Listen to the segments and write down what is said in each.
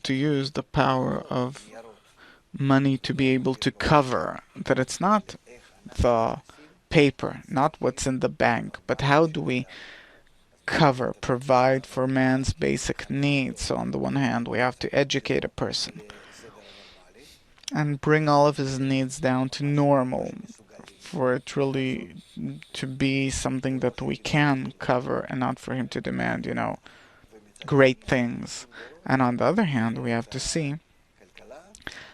to use the power of money to be able to cover, that it's not the paper, not what's in the bank, but how do we cover, provide for man's basic needs. So on the one hand, we have to educate a person and bring all of his needs down to normal for it really to be something that we can cover and not for him to demand, great things. And on the other hand, we have to see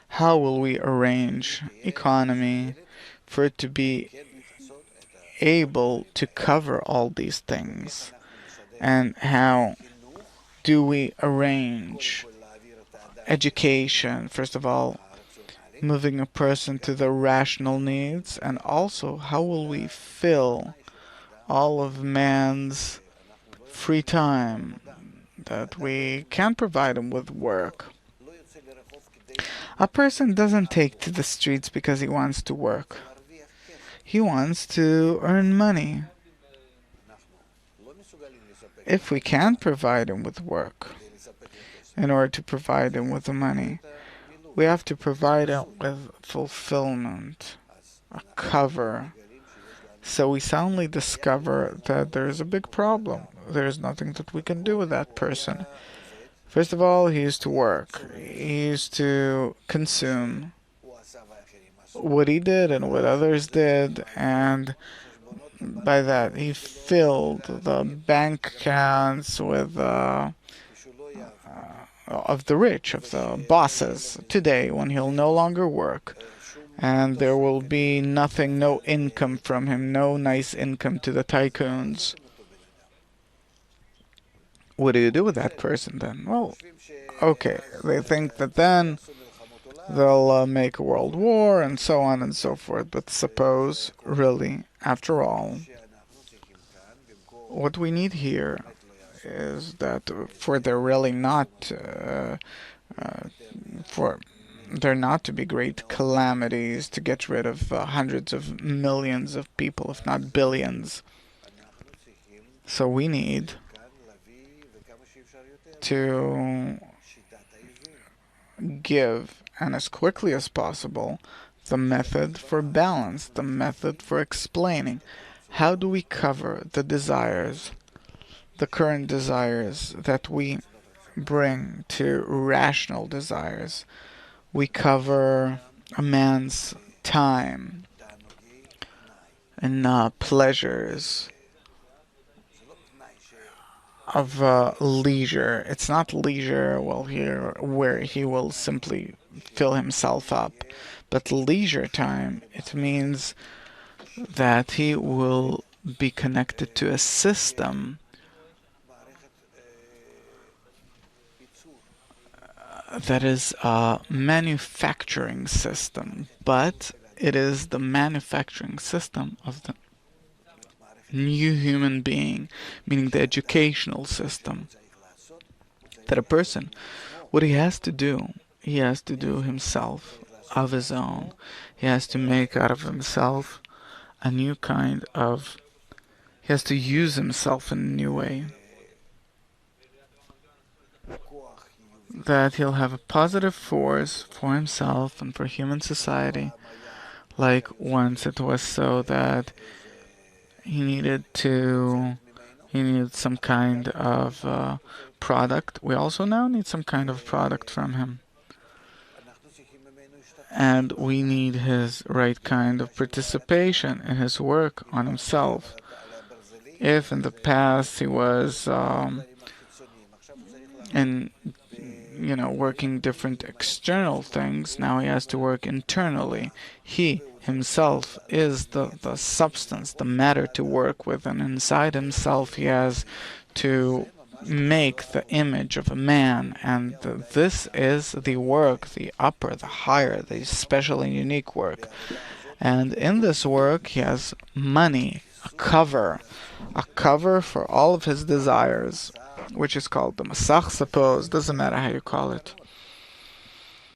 how will we arrange economy for it to be able to cover all these things, and how do we arrange education, first of all, moving a person to the rational needs, and also how will we fill all of man's free time that we can't provide him with work. A person doesn't take to the streets because he wants to work. He wants to earn money. If we can't provide him with work, in order to provide him with the money, we have to provide him with fulfillment, a cover. So we suddenly discover that there is a big problem. There is nothing that we can do with that person. First of all, he used to work. He used to consume what he did and what others did, and by that he filled the bank accounts with of the rich, of the bosses. Today, when he'll no longer work, and there will be nothing, no income from him, no nice income to the tycoons. What do you do with that person then? Well, okay, they think that then they'll make a world war and so on and so forth. But suppose, really, after all, what we need here is that for there really not for there not to be great calamities, to get rid of hundreds of millions of people, if not billions. So we need to give, and as quickly as possible, the method for balance, the method for explaining. How do we cover the desires, the current desires that we bring to rational desires? We cover a man's time and pleasures of leisure. It's not leisure, well, here where he will simply fill himself up, but leisure time, it means that he will be connected to a system that is a manufacturing system, but it is the manufacturing system of the new human being, meaning the educational system. That a person, what he has to do himself of his own. He has to make out of himself a new kind of, he has to use himself in a new way. That he'll have a positive force for himself and for human society, like once it was so that he needed some kind of product. We also now need some kind of product from him. And we need his right kind of participation in his work on himself. If in the past he was working different external things, now he has to work internally. He himself is the substance, the matter to work with, and inside himself he has to make the image of a man, and this is the work, the upper, the higher, the special and unique work. And in this work he has money, a cover for all of his desires, which is called the Masach, suppose, doesn't matter how you call it.